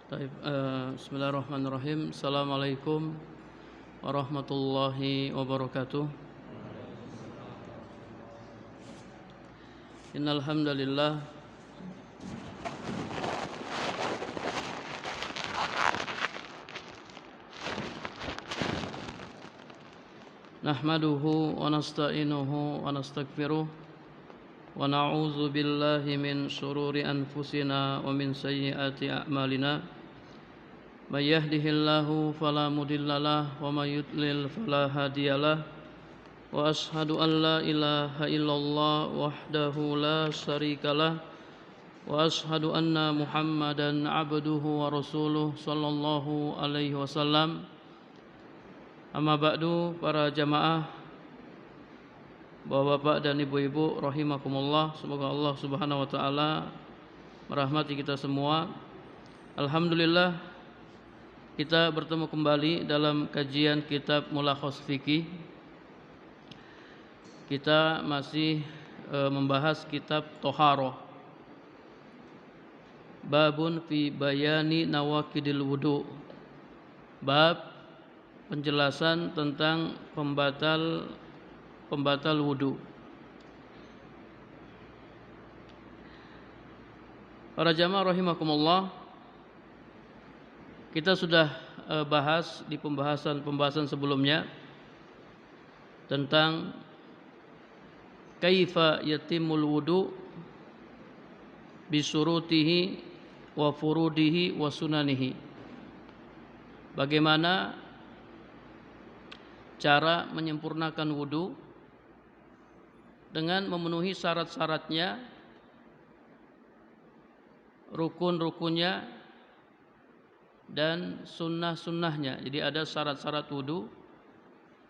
Bismillahirrahmanirrahim. Assalamualaikum warahmatullahi wabarakatuh. Innal hamdalillah nahmaduhu wa nasta'inuhu wa nastaghfiruh wa na'udzu billahi min shururi anfusina wa min sayyiati a'malina. May yahdihillahu fala mudhillalah wa may yudlil fala hadiyalah. Wa ashhadu an la ilaha illallah wahdahu la syarikalah wa ashhadu anna Muhammadan abduhu wa rasuluh sallallahu alaihi wasallam. Amma ba'du, para jamaah, bapak-bapak dan ibu-ibu rahimakumullah, semoga Allah Subhanahu wa taala merahmati kita semua. Alhamdulillah, kita bertemu kembali dalam kajian kitab Mulakhas Fiqih. Kita masih membahas kitab Thaharah. Babun fi bayani nawaqidil wudu. Bab penjelasan tentang pembatal wudu. Para jamaah rahimakumullah, kita sudah bahas di pembahasan sebelumnya tentang kaifa yatimul wudu bisyurutihi wa furudihi wa sunanihi. Bagaimana cara menyempurnakan wudu dengan memenuhi syarat-syaratnya, rukun-rukunnya dan sunnah-sunnahnya. Jadi ada syarat-syarat wudu,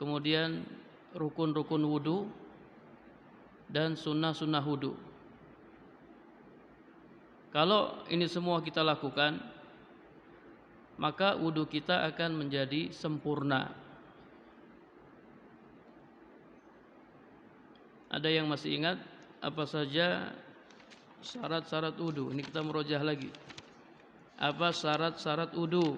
kemudian rukun-rukun wudu dan sunnah-sunnah wudu. Kalau ini semua kita lakukan, maka wudu kita akan menjadi sempurna. Ada yang masih ingat apa saja syarat-syarat wudu? Ini kita merojah lagi. Apa syarat-syarat wudu?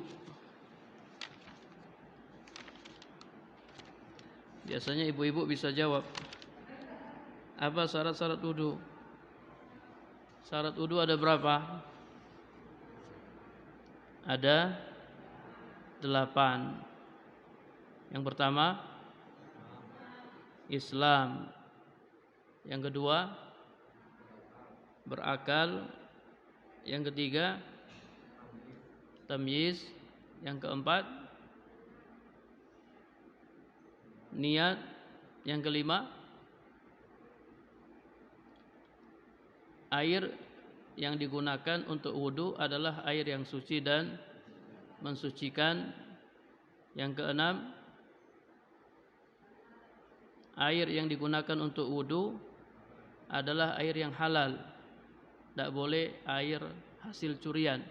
Biasanya ibu-ibu bisa jawab. Apa syarat-syarat wudu? Syarat wudu ada berapa? Ada 8. Yang pertama, Islam. Yang kedua, berakal. Yang ketiga, tamyiz. Yang keempat, niat. Yang kelima, air yang digunakan untuk wudu adalah air yang suci dan mensucikan. Yang keenam, air yang digunakan untuk wudu adalah air yang halal. Tidak boleh air hasil curian.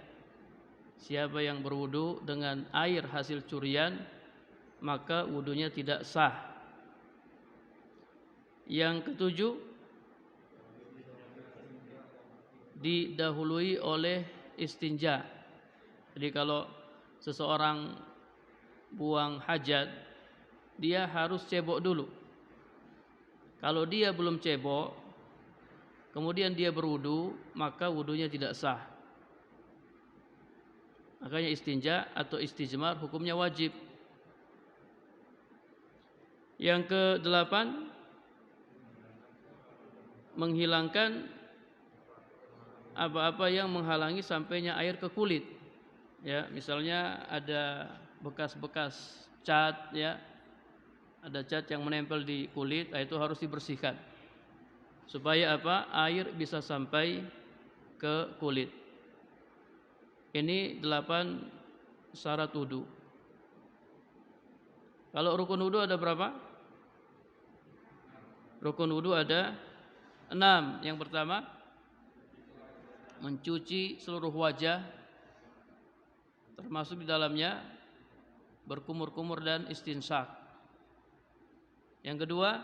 Siapa yang berwudu dengan air hasil curian, maka wudunya tidak sah. Yang ketujuh, didahului oleh istinja. Jadi kalau seseorang buang hajat, dia harus cebok dulu. Kalau dia belum cebok, kemudian dia berwudu, maka wudunya tidak sah. Makanya istinja atau istijmar hukumnya wajib. Yang ke-8, menghilangkan apa-apa yang menghalangi sampainya air ke kulit. Ya, misalnya ada bekas-bekas cat, ya. Ada cat yang menempel di kulit, itu harus dibersihkan. Supaya apa? Air bisa sampai ke kulit. Ini 8 syarat wudu. Kalau rukun wudu ada berapa? Rukun wudu ada 6. Yang pertama, mencuci seluruh wajah, termasuk di dalamnya berkumur-kumur dan istinsak. Yang kedua,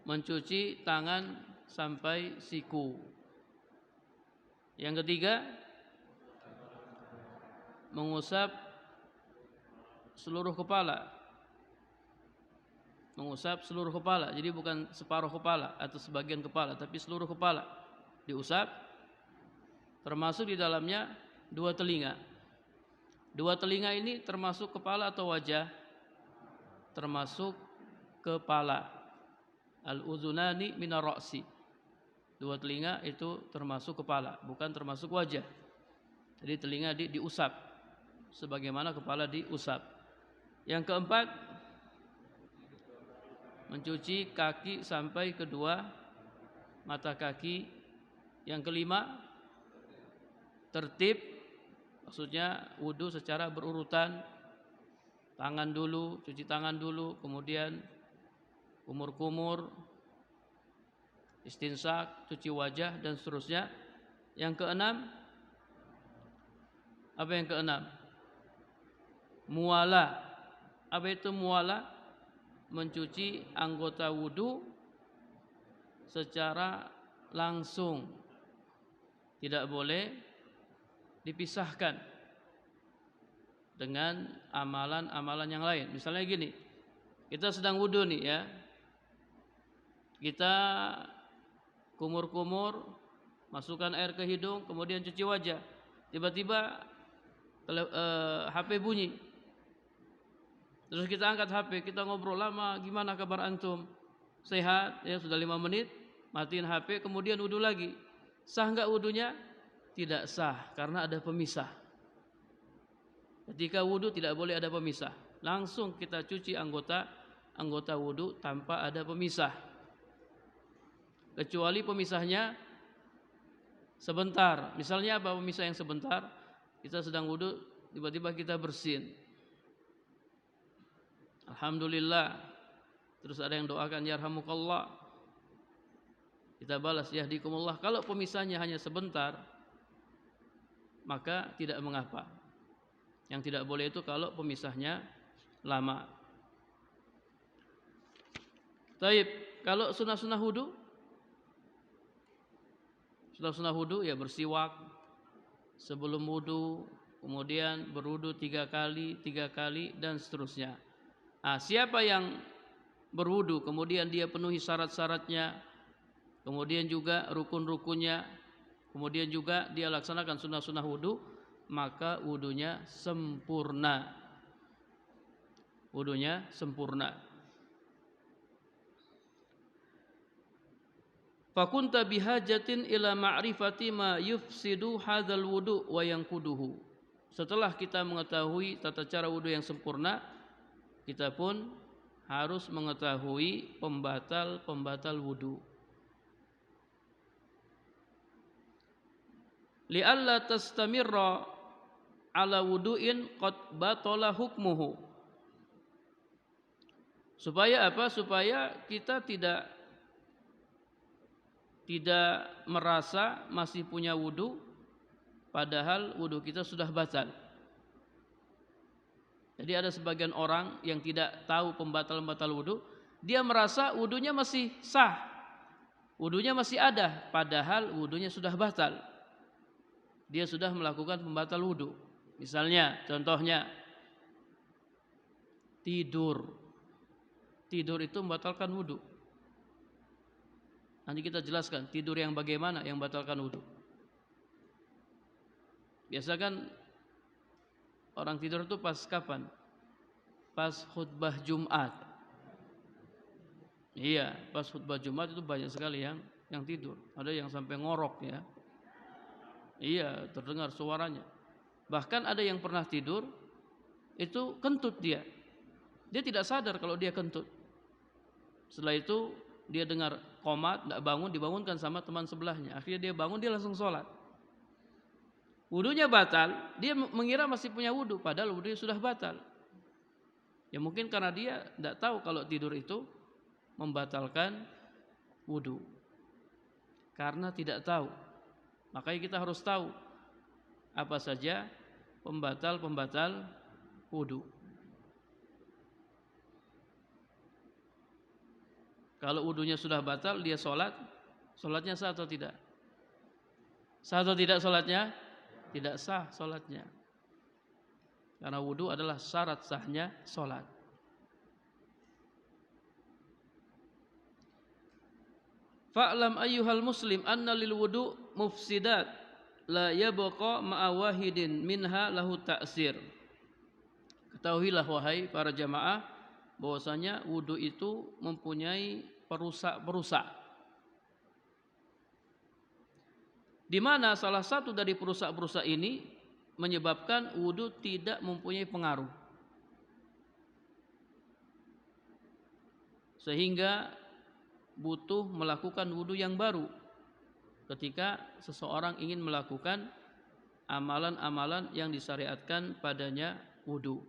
mencuci tangan sampai siku. Yang ketiga, mengusap seluruh kepala. Mengusap seluruh kepala. Jadi bukan separuh kepala atau sebagian kepala, tapi seluruh kepala diusap. Termasuk di dalamnya dua telinga. Dua telinga ini termasuk kepala atau wajah? Termasuk kepala. Al-uzunani minar ra'si. Dua telinga itu termasuk kepala, bukan termasuk wajah. Jadi telinga diusap sebagaimana kepala diusap. Yang keempat, mencuci kaki sampai kedua mata kaki. Yang kelima, tertib, maksudnya wudu secara berurutan. Tangan dulu, cuci tangan dulu, kemudian kumur-kumur, istinsak, cuci wajah dan seterusnya. Yang keenam, apa yang keenam? Muwala. Apa itu muwala? Mencuci anggota wudu secara langsung. Tidak boleh dipisahkan dengan amalan-amalan yang lain. Misalnya gini, kita sedang wudu nih ya. Kita kumur-kumur, masukkan air ke hidung, kemudian cuci wajah. Tiba-tiba HP bunyi. Terus kita angkat HP, kita ngobrol lama, gimana kabar antum? Sehat? Ya sudah 5 menit, matiin HP, kemudian wudu lagi. Sah enggak wudunya? Tidak sah, karena ada pemisah. Ketika wudu tidak boleh ada pemisah. Langsung kita cuci anggota wudu tanpa ada pemisah. Kecuali pemisahnya sebentar. Misalnya apa pemisah yang sebentar? Kita sedang wudu, tiba-tiba kita bersin. Alhamdulillah. Terus ada yang doakan yarhamukallah. Kita balas yahdikumullah. Kalau pemisahnya hanya sebentar, maka tidak mengapa. Yang tidak boleh itu kalau pemisahnya lama. Taib, kalau sunah-sunah wudu, sunah-sunah wudu ya bersiwak sebelum wudu, kemudian berwudu 3 kali dan seterusnya. Nah, siapa yang berwudu kemudian dia penuhi syarat-syaratnya, kemudian juga rukun-rukunnya, kemudian juga dia laksanakan sunnah-sunnah wudu, maka wudunya sempurna. Wudunya sempurna. Fakunta bihajatin ila ma'rifati ma yufsidu hadzal wudu wa yanquduhu. Setelah kita mengetahui tata cara wudu yang sempurna, kita pun harus mengetahui pembatal-pembatal wudu. Li'alla tastamirra ala wudu'in qad batala hukmuhu. Supaya apa? Supaya kita tidak merasa masih punya wudu padahal wudu kita sudah batal. Jadi ada sebagian orang yang tidak tahu pembatal-pembatal wudu, dia merasa wudunya masih sah, wudunya masih ada, padahal wudunya sudah batal. Dia sudah melakukan pembatal wudu. Misalnya, contohnya tidur. Tidur itu membatalkan wudu. Nanti kita jelaskan tidur yang bagaimana yang membatalkan wudu. Biasa kan orang tidur itu pas kapan? Pas khutbah Jumat. Iya, pas khutbah Jumat itu banyak sekali yang tidur. Ada yang sampai ngorok ya. Iya, terdengar suaranya. Bahkan ada yang pernah tidur itu kentut dia. Dia tidak sadar kalau dia kentut. Setelah itu dia dengar qomat, tidak bangun, dibangunkan sama teman sebelahnya. Akhirnya dia bangun, dia langsung sholat. Wudunya batal, dia mengira masih punya wudu, padahal wudunya sudah batal. Ya mungkin karena dia tidak tahu kalau tidur itu membatalkan wudu. Karena tidak tahu. Makanya kita harus tahu apa saja pembatal-pembatal wudu. Kalau wudunya sudah batal, dia sholat, sholatnya sah atau tidak? Sah atau tidak sholatnya? Tidak sah sholatnya. Karena wudu adalah syarat sahnya salat. Fa'lam ayyuhal muslim anna lil wudu mufsidat la yabqa ma'a wahidin minha lahu ta'sir. Ketahuilah wahai para jamaah bahwasanya wudu itu mempunyai perusak-perusak, di mana salah satu dari perusak-perusak ini menyebabkan wudu tidak mempunyai pengaruh, sehingga butuh melakukan wudu yang baru ketika seseorang ingin melakukan amalan-amalan yang disyariatkan padanya wudu.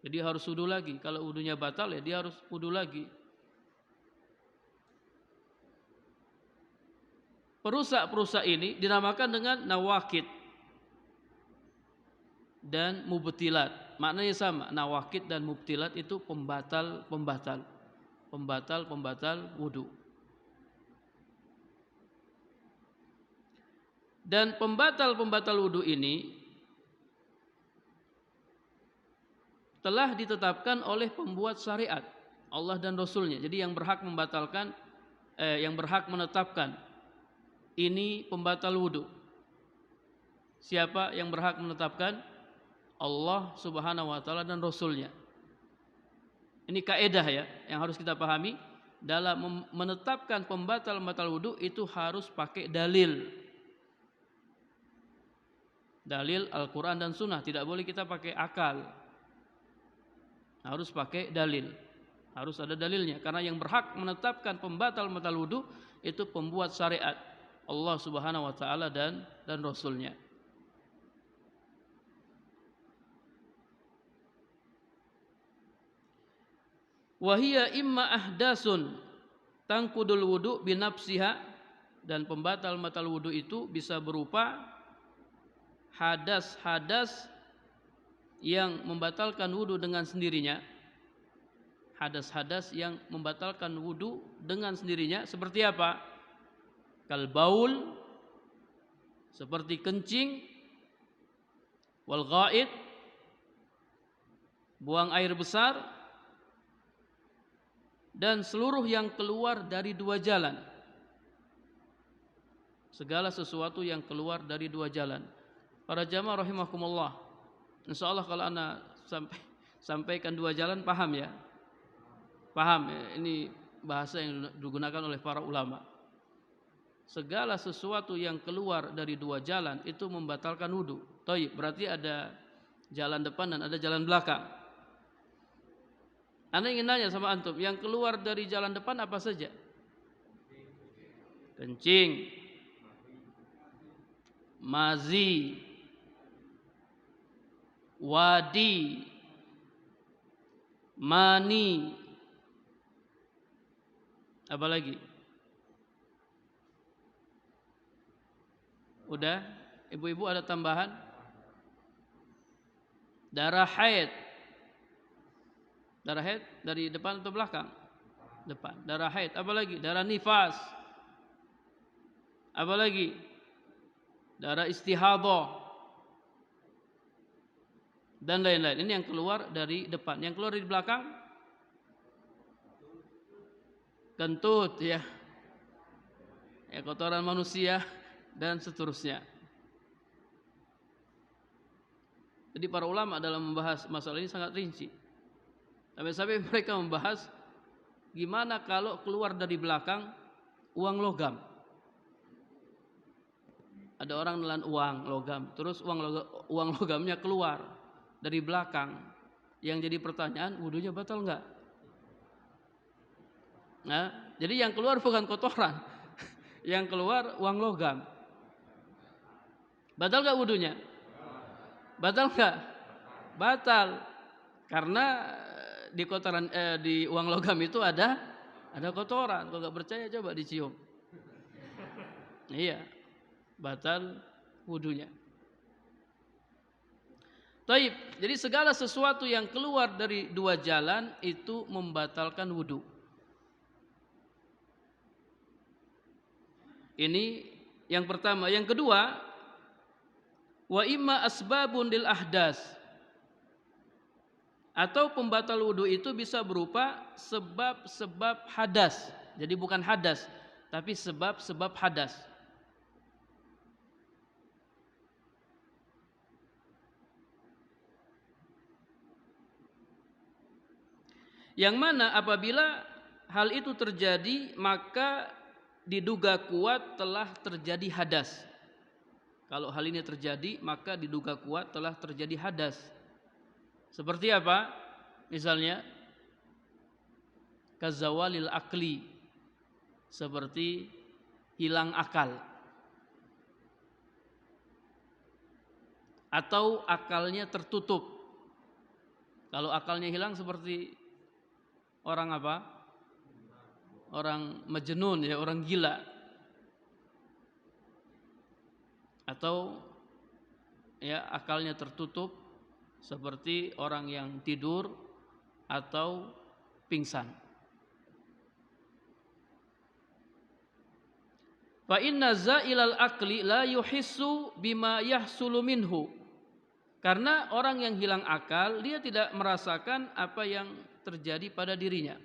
Jadi harus wudu lagi. Kalau wudunya batal ya dia harus wudu lagi. Perusak-perusak ini dinamakan dengan nawakid dan mubtilat. Maknanya sama, nawakid dan mubtilat itu pembatal wudu. Dan pembatal wudu ini telah ditetapkan oleh pembuat syariat, Allah dan Rasulnya. Jadi yang berhak membatalkan, yang berhak menetapkan ini pembatal wudu. Siapa yang berhak menetapkan? Allah Subhanahu wa taala dan Rasulnya. Ini kaedah ya yang harus kita pahami. Dalam menetapkan pembatal wudu itu harus pakai dalil. Dalil Al-Quran dan Sunnah. Tidak boleh kita pakai akal. Harus pakai dalil. Harus ada dalilnya. Karena yang berhak menetapkan pembatal wudu itu pembuat syariat, Allah Subhanahu wa taala dan Rasulnya. Wahia imma ahdasun tangkudul wudu binafsiha, dan pembatal wudu itu bisa berupa hadas-hadas yang membatalkan wudu dengan sendirinya. Hadas-hadas yang membatalkan wudu dengan sendirinya seperti apa? Kal baul, seperti kencing, wal ghaid, buang air besar, dan seluruh yang keluar dari dua jalan. Segala sesuatu yang keluar dari dua jalan. Para jamaah rahimakumullah, insyaallah kalau ana sampaikan dua jalan paham ya? Paham ya? Ini bahasa yang digunakan oleh para ulama. Segala sesuatu yang keluar dari dua jalan itu membatalkan wudu. Thayyib, berarti ada jalan depan dan ada jalan belakang. Ana ingin nanya sama antum, yang keluar dari jalan depan apa saja? Kencing, mazi, wadi, mani, apa lagi? Udah? Ibu-ibu ada tambahan? Darah haid. Darah haid dari depan atau belakang? Depan. Darah haid. Apa lagi? Darah nifas. Apa lagi? Darah istihadhah. Dan lain-lain. Ini yang keluar dari depan. Yang keluar dari belakang? Kentut ya. Ya, kotoran manusia dan seterusnya. Jadi para ulama dalam membahas masalah ini sangat rinci. Sampai-sampai mereka membahas gimana kalau keluar dari belakang uang logam. Ada orang nelan uang logam, terus uang logamnya keluar dari belakang. Yang jadi pertanyaan, wudunya batal enggak? Nah, jadi yang keluar bukan kotoran, yang keluar uang logam. Batal enggak wudunya? Batal enggak? Batal. Karena di kotoran di uang logam itu ada kotoran. Kalau enggak percaya coba dicium. Iya. Batal wudunya. Taib. Jadi segala sesuatu yang keluar dari dua jalan itu membatalkan wudu. Ini yang pertama. Yang kedua, wa imma asbabun lil ahdas. Atau pembatal wudu itu bisa berupa sebab-sebab hadas. Jadi bukan hadas, tapi sebab-sebab hadas. Yang mana apabila hal itu terjadi, maka diduga kuat telah terjadi hadas. Kalau hal ini terjadi, maka diduga kuat telah terjadi hadas. Seperti apa? Misalnya kazawalil akli, seperti hilang akal, atau akalnya tertutup. Kalau akalnya hilang seperti orang apa? Orang majnun, ya, orang gila. Atau ya akalnya tertutup seperti orang yang tidur atau pingsan. Fa inna zailal aqli la yuhissu bima yahsulu minhu. Karena orang yang hilang akal, dia tidak merasakan apa yang terjadi pada dirinya.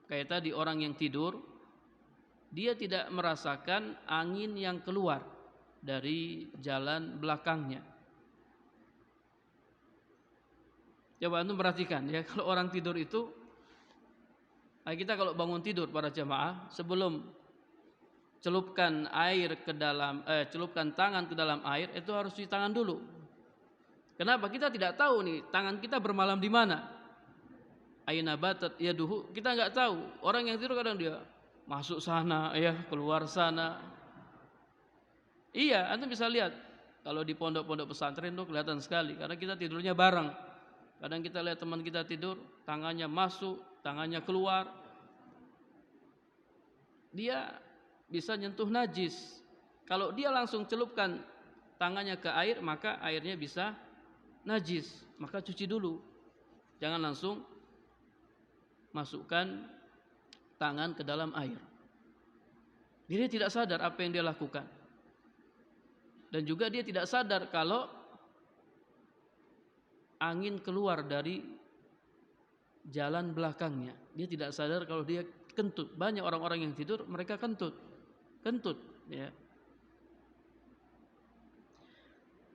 Kayak tadi orang yang tidur, dia tidak merasakan angin yang keluar dari jalan belakangnya. Coba antum perhatikan ya, kalau orang tidur itu, kita kalau bangun tidur para jamaah, sebelum celupkan tangan ke dalam air, itu harus cuci tangan dulu. Kenapa? Kita tidak tahu nih tangan kita bermalam di mana. Aina batat yaduhu, kita nggak tahu. Orang yang tidur kadang dia masuk sana, ya, keluar sana. Iya, antum bisa lihat kalau di pondok-pondok pesantren tuh kelihatan sekali, karena kita tidurnya bareng. Kadang kita lihat teman kita tidur, tangannya masuk, tangannya keluar. Dia bisa nyentuh najis. Kalau dia langsung celupkan tangannya ke air, maka airnya bisa najis. Maka cuci dulu. Jangan langsung masukkan tangan ke dalam air. Dia tidak sadar apa yang dia lakukan. Dan juga dia tidak sadar kalau angin keluar dari jalan belakangnya. Dia tidak sadar kalau dia kentut. Banyak orang-orang yang tidur, mereka kentut, ya.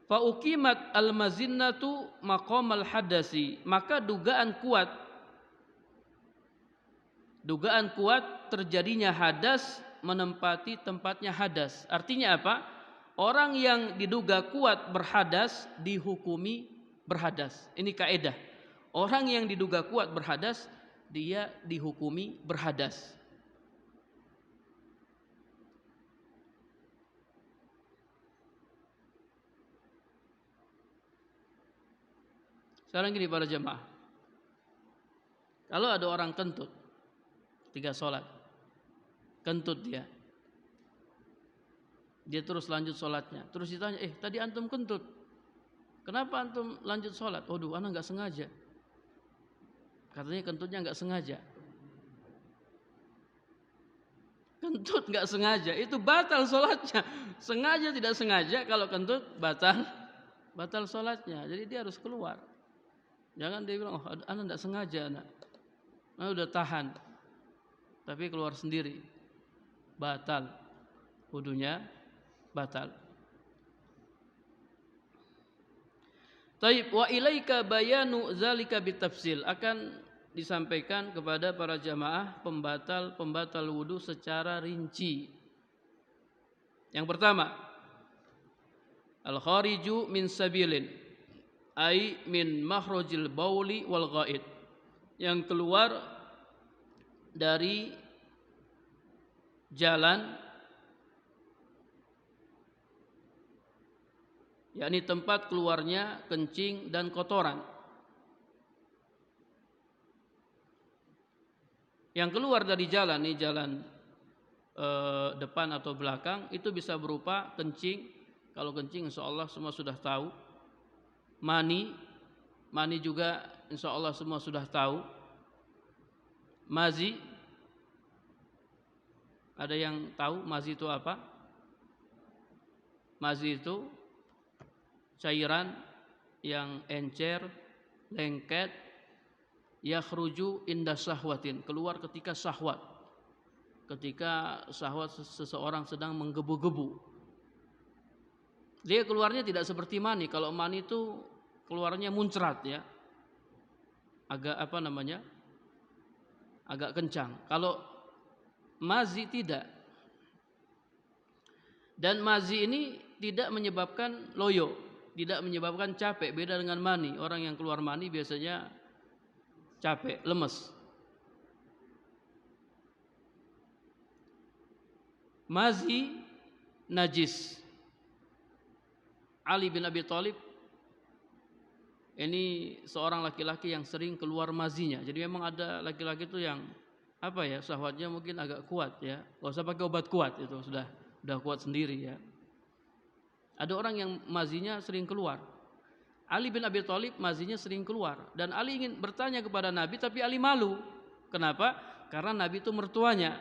Fa uqimat al-mazinnatu maqamal hadasi, maka dugaan kuat terjadinya hadas menempati tempatnya hadas. Artinya apa? Orang yang diduga kuat berhadas dihukumi berhadas. Ini kaidah. Orang yang diduga kuat berhadas, dia dihukumi berhadas. Sekarang gini para jemaah, kalau ada orang kentut ketika sholat, kentut dia terus lanjut sholatnya, terus ditanya, tadi antum kentut, kenapa antum lanjut sholat? Waduh, anak nggak sengaja. Katanya kentutnya nggak sengaja. Kentut nggak sengaja, itu batal sholatnya. Sengaja tidak sengaja, kalau kentut batal sholatnya. Jadi dia harus keluar. Jangan dia bilang, anak nggak sengaja, anak udah tahan, tapi keluar sendiri, batal, wudunya batal. Taib wa ilaika bayanu zalika bitafsil, akan disampaikan kepada para jamaah pembatal wudu secara rinci. Yang pertama, al khariju min sabilin, ai min makhrajil bauli wal ghaid, yang keluar dari jalan, yakni tempat keluarnya kencing dan kotoran. Yang keluar dari jalan, ini jalan depan atau belakang, itu bisa berupa kencing. Kalau kencing insya Allah semua sudah tahu. Mani juga insya Allah semua sudah tahu. Mazi, ada yang tahu mazi itu apa? Mazi itu cairan yang encer, lengket, yakhruju inda syahwatin, keluar ketika syahwat. Ketika syahwat seseorang sedang menggebu-gebu. Dia keluarnya tidak seperti mani. Kalau mani itu keluarnya muncrat ya. Agak agak kencang. Kalau mazi tidak. Dan mazi ini tidak menyebabkan loyo, tidak menyebabkan capek. Beda dengan mani. Orang yang keluar mani biasanya capek, lemes. Mazi najis. Ali bin Abi Thalib ini seorang laki-laki yang sering keluar mazinya. Jadi memang ada laki-laki itu yang syahwatnya mungkin agak kuat ya. Enggak usah pakai obat kuat, itu sudah kuat sendiri ya. Ada orang yang mazinya sering keluar. Ali bin Abi Thalib mazinya sering keluar dan Ali ingin bertanya kepada Nabi tapi Ali malu. Kenapa? Karena Nabi itu mertuanya.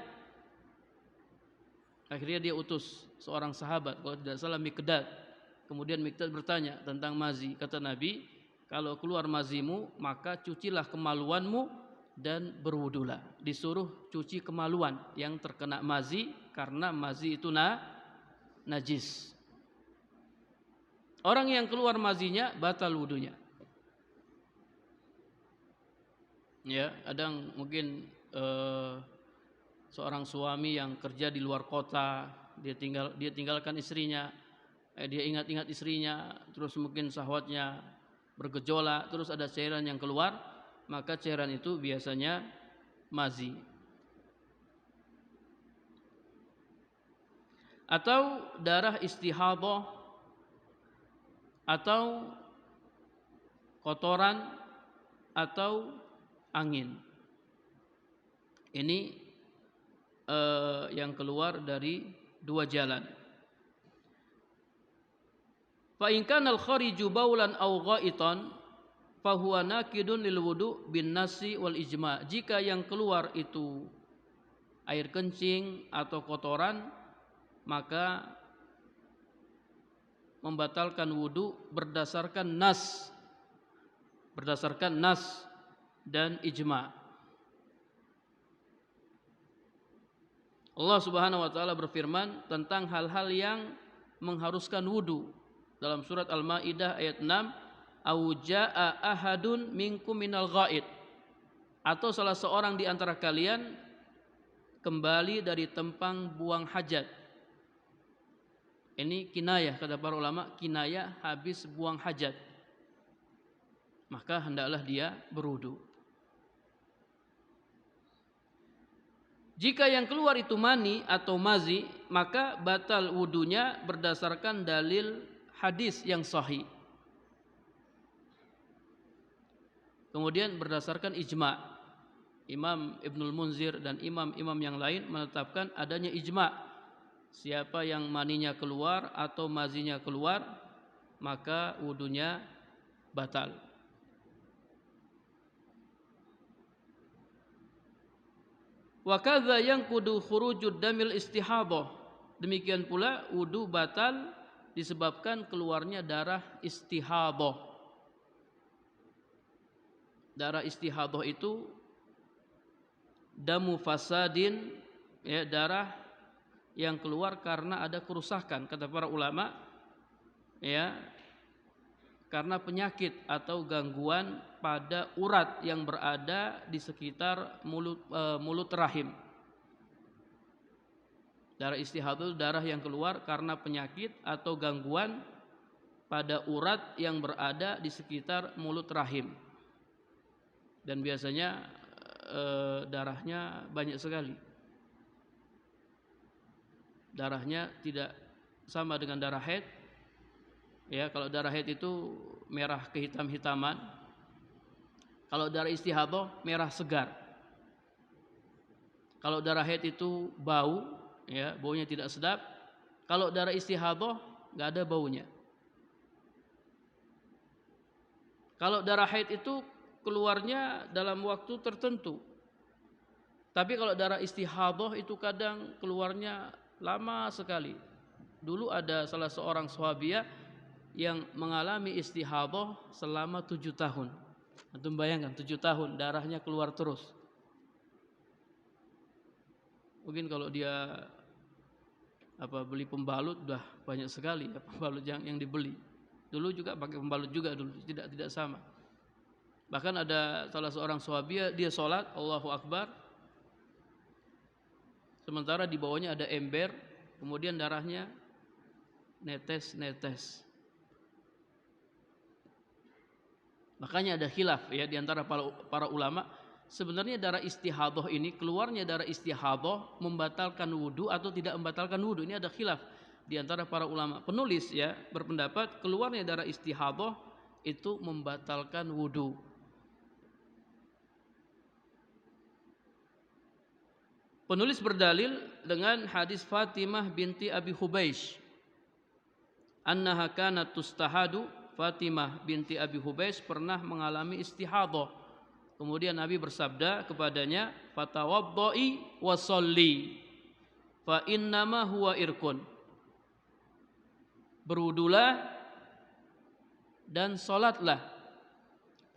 Akhirnya dia utus seorang sahabat, kalau tidak salah Miqdad. Kemudian Miqdad bertanya tentang mazi. Kata Nabi, kalau keluar mazimu maka cucilah kemaluanmu dan berwudulah. Disuruh cuci kemaluan yang terkena mazi karena mazi itu najis. Orang yang keluar mazinya batal wudunya. Ya, kadang mungkin seorang suami yang kerja di luar kota, dia tinggalkan istrinya, dia ingat-ingat istrinya, terus mungkin syahwatnya bergejolak, terus ada cairan yang keluar, maka cairan itu biasanya mazi. Atau darah istihadhah, atau kotoran, atau angin. Ini yang keluar dari dua jalan. Fa in kana al-khariju baulan aw ghaitan fa huwa nakidun lil wudu bin nasi wal ijma'. Jika yang keluar itu air kencing atau kotoran, maka membatalkan wudu berdasarkan nas dan ijma'. Allah Subhanahu wa taala berfirman tentang hal-hal yang mengharuskan wudu dalam surat Al-Maidah ayat 6, au jaa ahadun minkum minal ghaid, atau salah seorang di antara kalian kembali dari tempat buang hajat. Ini kinayah, kata para ulama, kinayah habis buang hajat, maka hendaklah dia berwudu. Jika yang keluar itu mani atau mazi, maka batal wudunya berdasarkan dalil hadis yang sahih. Kemudian berdasarkan ijma'. Imam Ibnul Munzir dan imam-imam yang lain menetapkan adanya ijma'. Siapa yang maninya keluar atau mazinya keluar, maka wudunya batal. Wa kadza yanqudu khurujud damil istihadhah. Demikian pula wudu batal disebabkan keluarnya darah istihadhah. Darah istihadhah itu damu fasadin, ya, darah yang keluar karena ada kerusakan, kata para ulama, ya, karena penyakit atau gangguan pada urat yang berada di sekitar mulut rahim. Darah istihadhah itu darah yang keluar karena penyakit atau gangguan pada urat yang berada di sekitar mulut rahim. Dan biasanya darahnya banyak sekali. Darahnya tidak sama dengan darah haid. Ya, kalau darah haid itu merah kehitam-hitaman. Kalau darah istihadhah merah segar. Kalau darah haid itu bau, ya, baunya tidak sedap. Kalau darah istihadhah enggak ada baunya. Kalau darah haid itu keluarnya dalam waktu tertentu. Tapi kalau darah istihadhah itu kadang keluarnya lama sekali. Dulu ada salah seorang sahabiah yang mengalami istihadhah selama 7 tahun. Antum bayangkan 7 tahun darahnya keluar terus. Mungkin kalau dia beli pembalut udah banyak sekali ya pembalut yang dibeli. Dulu juga pakai pembalut juga dulu, tidak sama. Bahkan ada salah seorang sahabat dia sholat Allahu Akbar, sementara di bawahnya ada ember, kemudian darahnya netes. Makanya ada khilaf ya di antara para ulama, sebenarnya darah istihadhah ini, keluarnya darah istihadhah membatalkan wudu atau tidak membatalkan wudu. Ini ada khilaf di antara para ulama. Penulis ya berpendapat keluarnya darah istihadhah itu membatalkan wudu. Penulis berdalil dengan hadis Fatimah binti Abi Hubeish, annaha kanat tustahadu. Fatimah binti Abi Hubeish pernah mengalami istihadhah. Kemudian Nabi bersabda kepadanya, "Fatawaddai wa sholli fa innama huwa irkun." Berwudulah dan salatlah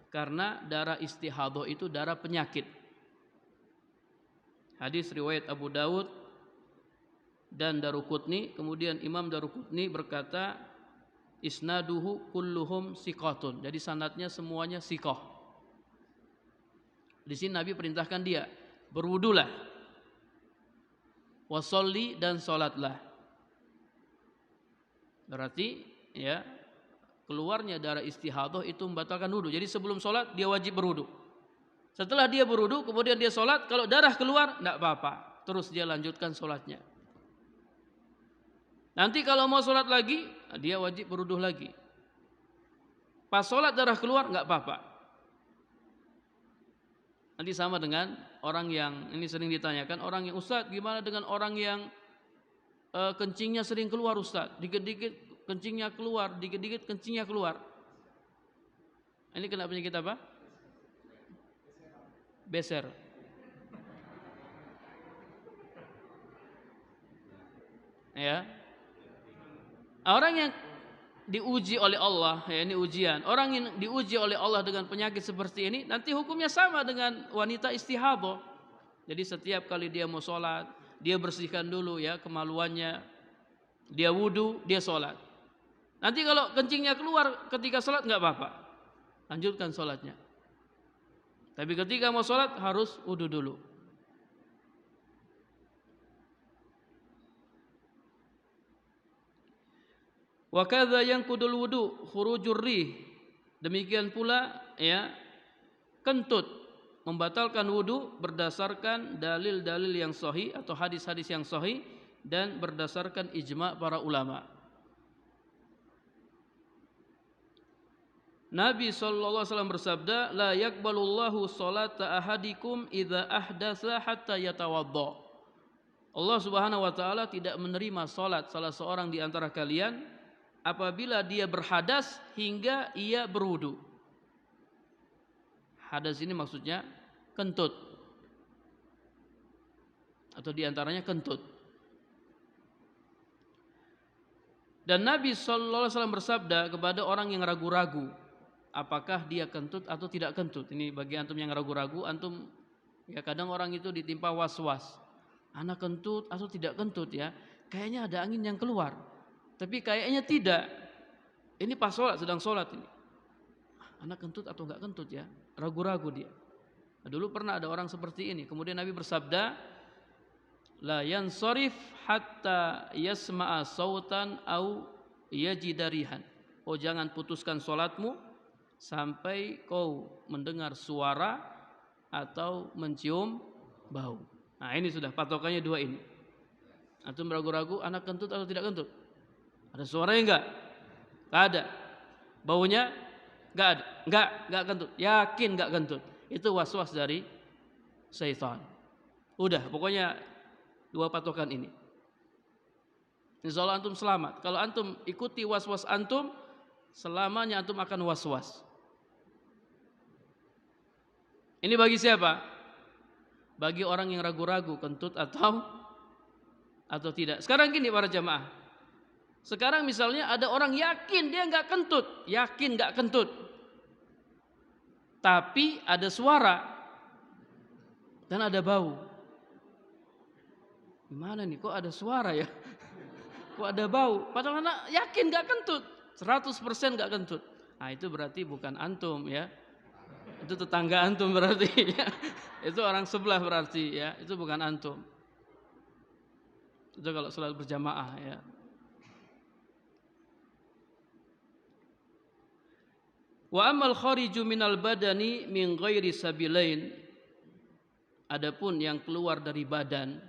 karena darah istihadhah itu darah penyakit. Hadis riwayat Abu Dawud dan Daruqutni. Kemudian Imam Daruqutni berkata, isnaduhu kulluhum siqatun. Jadi sanadnya semuanya siqah. Di sini Nabi perintahkan dia berwudulah, wasolli dan salatlah. Berarti ya keluarnya darah istihadhah itu membatalkan wudu. Jadi sebelum salat dia wajib berwudu. Setelah dia berwudu kemudian dia salat, kalau darah keluar enggak apa-apa, terus dia lanjutkan salatnya. Nanti kalau mau salat lagi, dia wajib berwudu lagi. Pas salat darah keluar enggak apa-apa. Nanti sama dengan orang yang ini sering ditanyakan, orang yang Ustaz gimana dengan orang yang kencingnya sering keluar Ustaz, dikit-dikit kencingnya keluar, dikit-dikit kencingnya keluar. Ini kena penyakit apa? Beser. Ya. Orang yang diuji oleh Allah, ya ini ujian. Orang yang diuji oleh Allah dengan penyakit seperti ini, nanti hukumnya sama dengan wanita istihadhah. Jadi setiap kali dia mau sholat, dia bersihkan dulu ya kemaluannya, dia wudu, dia sholat. Nanti kalau kencingnya keluar ketika sholat nggak apa-apa, lanjutkan sholatnya. Tapi ketika mau sholat harus wudu dulu. Wa kadza yanqudul wudu khurujur rih. Demikian pula ya kentut membatalkan wudu berdasarkan dalil-dalil yang sahih atau hadis-hadis yang sahih dan berdasarkan ijma' para ulama. Nabi sallallahu alaihi wasallam bersabda, la yaqbalullahu sholata ahadikum idza ahdatsa hatta yatawadda. Allah Subhanahu wa taala tidak menerima salat salah seorang di antara kalian apabila dia berhadas hingga ia berwudu. Hadas ini maksudnya kentut. Atau di antaranya kentut. Dan Nabi sallallahu alaihi wasallam bersabda kepada orang yang ragu-ragu apakah dia kentut atau tidak kentut. Ini bagi antum yang ragu-ragu, antum ya kadang orang itu ditimpa was-was. Anak kentut atau tidak kentut ya? Kayaknya ada angin yang keluar. Tapi kayaknya tidak. Ini pas sholat, sedang sholat ini. Anak kentut atau enggak kentut ya? Ragu-ragu dia. Nah, dulu pernah ada orang seperti ini. Kemudian Nabi bersabda, la yansarif hatta yasma'a sautan au yajidarihan. Oh jangan putuskan sholatmu sampai kau mendengar suara atau mencium bau. Nah ini sudah patokannya dua ini. Antum ragu-ragu anak kentut atau tidak kentut? Ada suaranya enggak? Enggak ada. Baunya enggak ada. Enggak kentut. Yakin enggak kentut. Itu was-was dari syaitan. Udah pokoknya dua patokan ini. Insyaallah antum selamat. Kalau antum ikuti was-was antum, selamanya antum akan was-was. Ini bagi siapa? Bagi orang yang ragu-ragu kentut atau tidak. Sekarang gini para jamaah. Sekarang misalnya ada orang yakin dia enggak kentut, tapi ada suara dan ada bau. Gimana nih, kok ada suara ya? Kok ada bau? Padahal anak yakin gak kentut, 100% gak kentut. Nah itu berarti bukan antum ya. Itu tetangga antum berarti ya. Itu orang sebelah berarti ya. Itu bukan antum. Itu kalau salat berjamaah ya. Wa amal khariju minal badani min ghairi sabilain. Adapun yang keluar dari badan,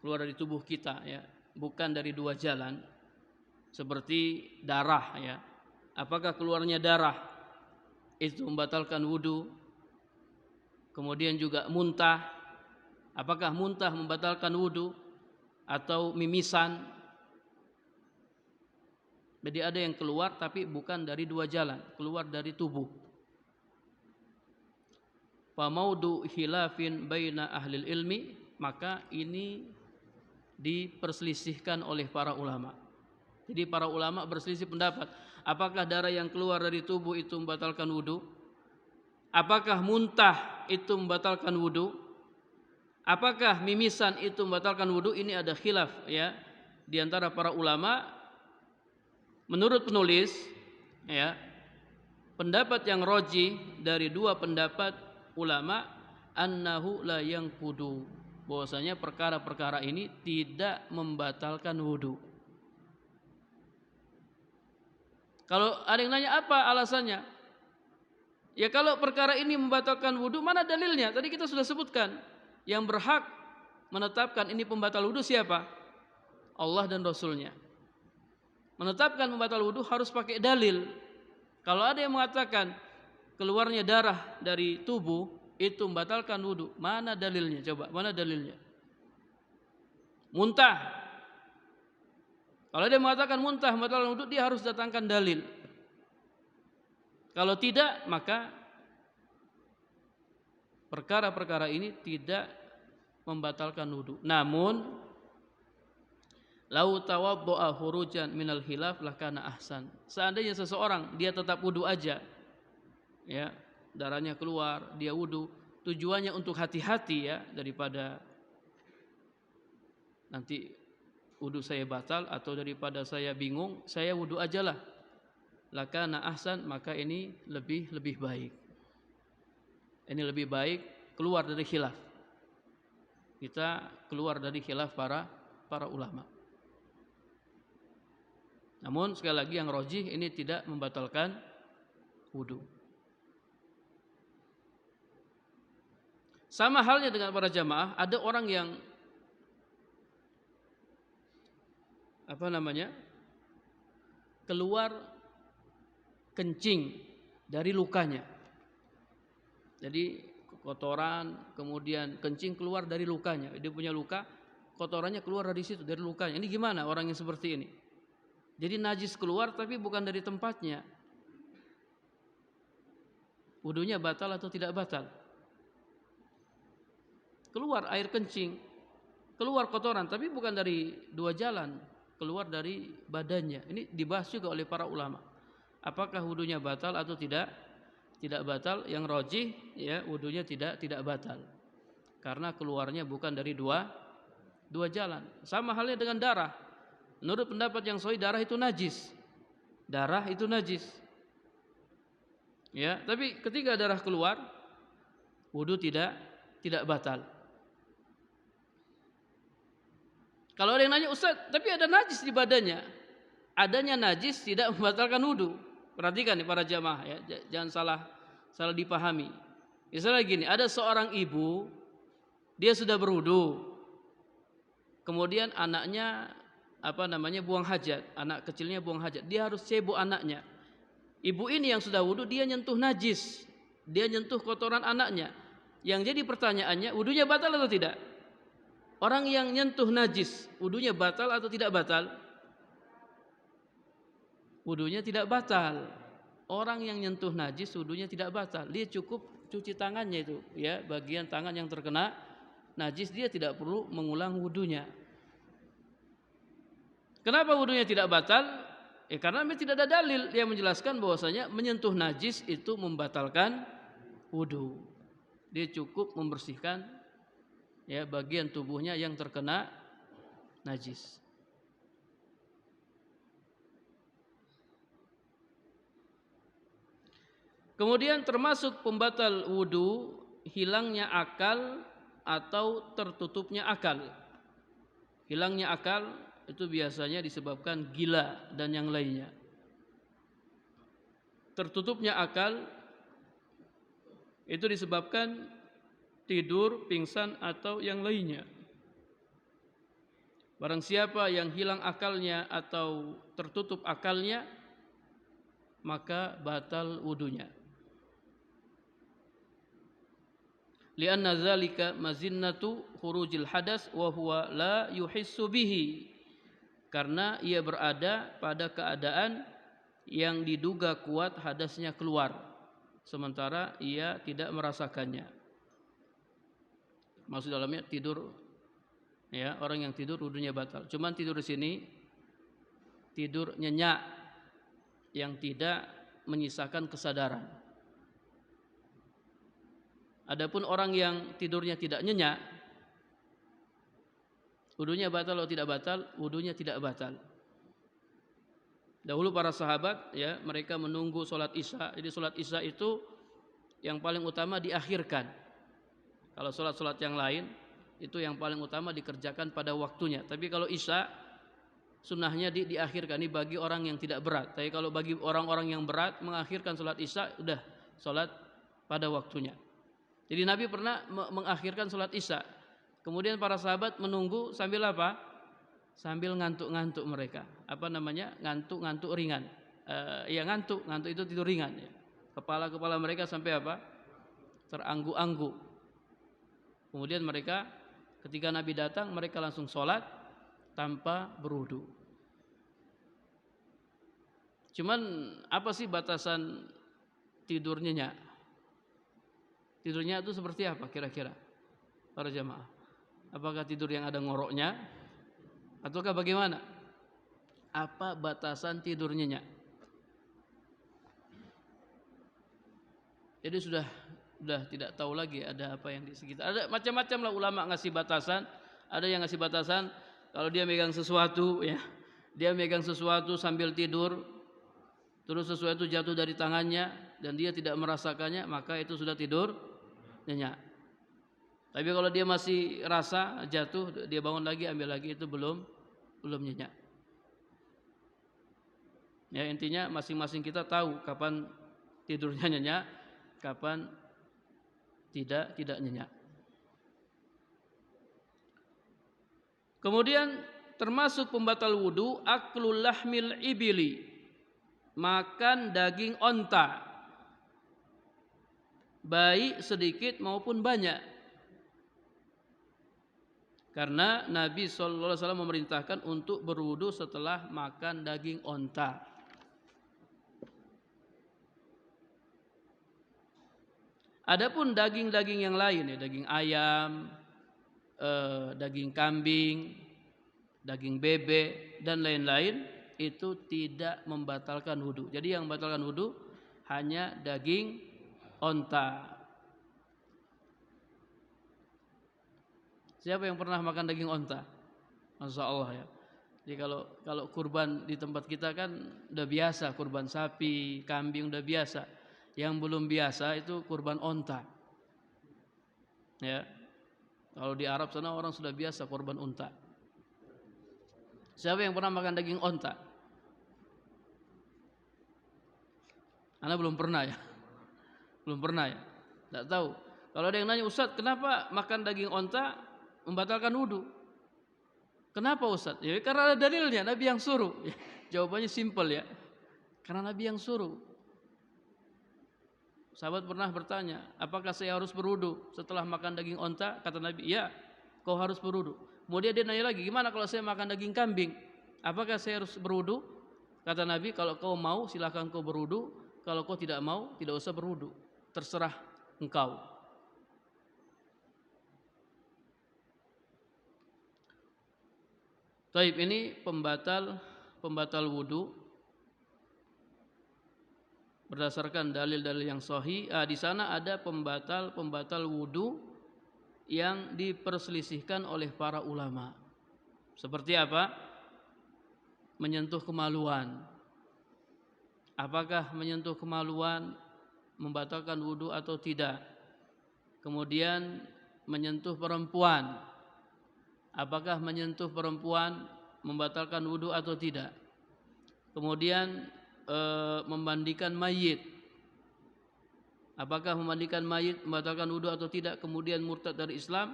keluar dari tubuh kita ya, bukan dari dua jalan. Seperti darah ya. Apakah keluarnya darah itu membatalkan wudu? Kemudian juga muntah. Apakah muntah membatalkan wudu? Atau mimisan? Jadi ada yang keluar tapi bukan dari dua jalan, keluar dari tubuh. Fa maudu khilafin baina ahlil ilmi, maka ini diperselisihkan oleh para ulama. Jadi para ulama berselisih pendapat, apakah darah yang keluar dari tubuh itu membatalkan wudu? Apakah muntah itu membatalkan wudu? Apakah mimisan itu membatalkan wudu? Ini ada khilaf ya di antara para ulama. Menurut penulis ya, pendapat yang rajih dari dua pendapat ulama, annahu la yanqudu, bahwasanya perkara-perkara ini tidak membatalkan wudu. Kalau ada yang nanya apa alasannya? Ya kalau perkara ini membatalkan wudu, mana dalilnya? Tadi kita sudah sebutkan. Yang berhak menetapkan ini pembatal wudu siapa? Allah dan Rasulnya. Menetapkan pembatal wudu harus pakai dalil. Kalau ada yang mengatakan keluarnya darah dari tubuh itu membatalkan wudu, mana dalilnya? Coba, mana dalilnya? Muntah. Kalau dia mengatakan muntah membatalkan wudu, dia harus datangkan dalil. Kalau tidak, maka perkara-perkara ini tidak membatalkan wudu. Namun, lau tawaddu'a hurujan minal khilaf lakana ahsan. Seandainya seseorang dia tetap wudu aja, ya, darahnya keluar, dia wudu, tujuannya untuk hati-hati ya, daripada nanti wudu saya batal atau daripada saya bingung, saya wudu ajalah. Lakana ahsan, maka ini lebih baik. Ini lebih baik keluar dari khilaf. Kita keluar dari khilaf para ulama. Namun sekali lagi yang rajih ini tidak membatalkan wudu. Sama halnya dengan para jamaah, ada orang yang keluar kencing dari lukanya. Jadi kotoran kemudian kencing keluar dari lukanya. Dia punya luka, kotorannya keluar dari situ, dari lukanya. Ini gimana orang yang seperti ini? Jadi najis keluar tapi bukan dari tempatnya. Wudunya batal atau tidak batal? Keluar air kencing, keluar kotoran tapi bukan dari dua jalan, keluar dari badannya. Ini dibahas juga oleh para ulama. Apakah wudunya batal atau tidak? Tidak batal. Yang rajih ya, wudunya tidak batal. Karena keluarnya bukan dari dua jalan. Sama halnya dengan darah. Menurut pendapat yang sahih, darah itu najis. Darah itu najis. Ya, tapi ketika darah keluar, wudu tidak batal. Kalau ada yang nanya, Ustaz, tapi ada najis di badannya. Adanya najis tidak membatalkan wudu. Perhatikan nih para jamaah ya, jangan salah dipahami. Misalnya gini, ada seorang ibu, dia sudah berwudu. Kemudian anaknya buang hajat, anak kecilnya buang hajat. Dia harus cebok anaknya. Ibu ini yang sudah wudu, dia nyentuh najis. Dia nyentuh kotoran anaknya. Yang jadi pertanyaannya, wudunya batal atau tidak? Orang yang nyentuh najis, wudunya batal atau tidak batal? Wudunya tidak batal. Orang yang nyentuh najis, wudunya tidak batal. Dia cukup cuci tangannya itu, ya, bagian tangan yang terkena najis, dia tidak perlu mengulang wudunya. Kenapa wudunya tidak batal? Karena tidak ada dalil yang menjelaskan bahwasanya menyentuh najis itu membatalkan wudu. Dia cukup membersihkan ya bagian tubuhnya yang terkena najis. Kemudian termasuk pembatal wudu hilangnya akal atau tertutupnya akal. Hilangnya akal itu biasanya disebabkan gila dan yang lainnya. Tertutupnya akal itu disebabkan tidur, pingsan atau yang lainnya. Barang siapa yang hilang akalnya atau tertutup akalnya, maka batal wudunya. Lianna zalika mazinnatu khurujil hadas wa huwa la yuhissu bihi. Karena ia berada pada keadaan yang diduga kuat hadasnya keluar, sementara ia tidak merasakannya. Maksud dalamnya tidur ya, orang yang tidur wudunya batal. Cuman tidur di sini tidur nyenyak yang tidak menyisakan kesadaran. Adapun orang yang tidurnya tidak nyenyak, wudunya batal atau tidak batal? Wudunya tidak batal. Dahulu para sahabat ya, mereka menunggu sholat isya. Jadi sholat isya itu yang paling utama diakhirkan. Kalau sholat-sholat yang lain itu yang paling utama dikerjakan pada waktunya. Tapi kalau isya sunnahnya diakhirkan. Ini bagi orang yang tidak berat. Tapi kalau bagi orang-orang yang berat mengakhirkan sholat isya, udah sholat pada waktunya. Jadi Nabi pernah mengakhirkan sholat isya. Kemudian para sahabat menunggu sambil apa? Sambil ngantuk-ngantuk mereka. Apa namanya? Ngantuk-ngantuk ringan. Ya ngantuk itu tidur ringan. Ya. Kepala mereka sampai apa? Teranggu-anggu. Kemudian mereka ketika Nabi datang, mereka langsung sholat tanpa berwudu. Cuman apa sih batasan tidur nyenyak? Tidurnya itu seperti apa kira-kira para jamaah? Apakah tidur yang ada ngoroknya ataukah bagaimana? Apa batasan tidur nyenyak? Jadi sudah tidak tahu lagi ada apa yang di sekitar. Ada macam-macam lah ulama ngasih batasan. Ada yang ngasih batasan kalau dia megang sesuatu ya, dia megang sesuatu sambil tidur, terus sesuatu jatuh dari tangannya dan dia tidak merasakannya, maka itu sudah tidur nyenyak. Tapi kalau dia masih rasa jatuh, dia bangun lagi, ambil lagi, itu belum nyenyak. Ya intinya masing-masing kita tahu kapan tidurnya nyenyak, kapan tidak nyenyak. Kemudian termasuk pembatal wudu aklul lahmil ibili, makan daging onta, baik sedikit maupun banyak. Karena Nabi SAW memerintahkan untuk berwudu setelah makan daging onta. Adapun daging-daging yang lain ya, daging ayam, daging kambing, daging bebek dan lain-lain itu tidak membatalkan wudu. Jadi yang membatalkan wudu hanya daging onta. Siapa yang pernah makan daging onta? Masya Allah ya. Jadi kalau kurban di tempat kita kan udah biasa, kurban sapi, kambing udah biasa. Yang belum biasa itu kurban onta. Ya. Kalau di Arab sana orang sudah biasa kurban onta. Siapa yang pernah makan daging onta? Anda belum pernah ya? Belum pernah ya? Tidak tahu. Kalau ada yang nanya, Ustaz, kenapa makan daging onta membatalkan wudu? Kenapa Ustaz? Ya karena ada dalilnya, Nabi yang suruh. Ya, jawabannya simpel ya. Karena Nabi yang suruh. Sahabat pernah bertanya, apakah saya harus berwudu setelah makan daging onta? Kata Nabi, ya, kau harus berwudu. Kemudian dia nanya lagi, gimana kalau saya makan daging kambing? Apakah saya harus berwudu? Kata Nabi, kalau kau mau silakan kau berwudu. Kalau kau tidak mau, tidak usah berwudu. Terserah engkau. Taib, ini pembatal wudu. berdasarkan dalil-dalil yang sahih. Di sana ada pembatal wudu yang diperselisihkan oleh para ulama. Seperti apa? Menyentuh kemaluan. Apakah menyentuh kemaluan membatalkan wudu atau tidak? Kemudian menyentuh perempuan. Apakah menyentuh perempuan membatalkan wudu atau tidak? Kemudian memandikan mayit. Apakah memandikan mayit membatalkan wudu atau tidak? Kemudian murtad dari Islam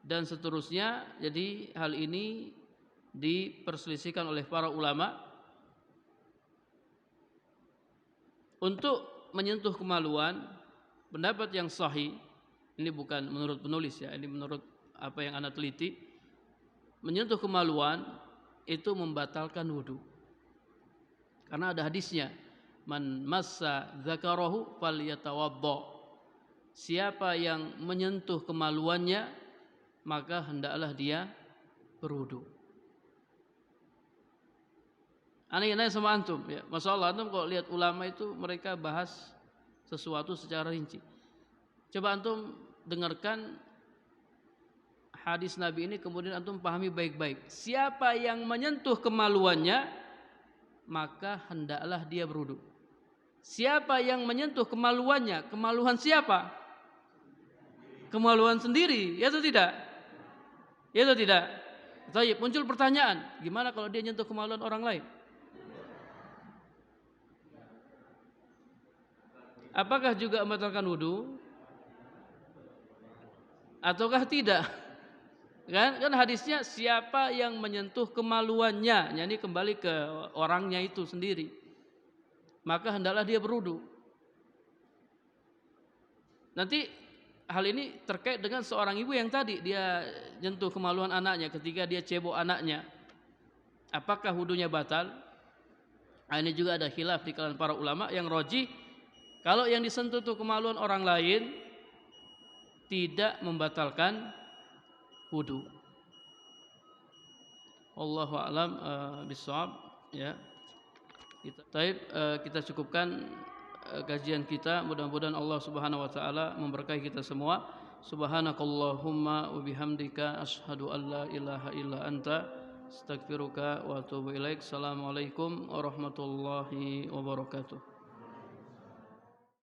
dan seterusnya. Jadi hal ini diperselisihkan oleh para ulama. Untuk menyentuh kemaluan, pendapat yang sahih, ini bukan menurut penulis ya, ini menurut apa yang ana teliti, menyentuh kemaluan itu membatalkan wudu. Karena ada hadisnya, man massa dzakarahu falyatawadda. Siapa yang menyentuh kemaluannya, maka hendaklah dia berwudu. Aneh sama antum ya. Masalah antum kalau lihat ulama itu mereka bahas sesuatu secara rinci. Coba antum dengarkan hadis Nabi ini kemudian antum pahami baik-baik. Siapa yang menyentuh kemaluannya, maka hendaklah dia berwudu. Siapa yang menyentuh kemaluannya? Kemaluan siapa? Kemaluan sendiri, ya atau tidak? Ya atau tidak? Baik, muncul pertanyaan, gimana kalau dia nyentuh kemaluan orang lain? Apakah juga membatalkan wudu? Ataukah tidak? Kan hadisnya siapa yang menyentuh kemaluannya, yani kembali ke orangnya itu sendiri, maka hendaklah dia berwudu. Nanti hal ini terkait dengan seorang ibu yang tadi dia nyentuh kemaluan anaknya ketika dia cebok anaknya. Apakah wudunya batal? Ini juga ada khilaf di kalangan para ulama. Yang rajih, kalau yang disentuh itu kemaluan orang lain tidak membatalkan wudu. Wallahu a'lam bishawab ya. Kita cukupkan kajian kita. Mudah-mudahan Allah Subhanahu wa taala memberkahi kita semua. Subhanakallahumma wa bihamdika asyhadu an la ilaha illa anta astaghfiruka wa atubu ilaik. Assalamualaikum warahmatullahi wabarakatuh.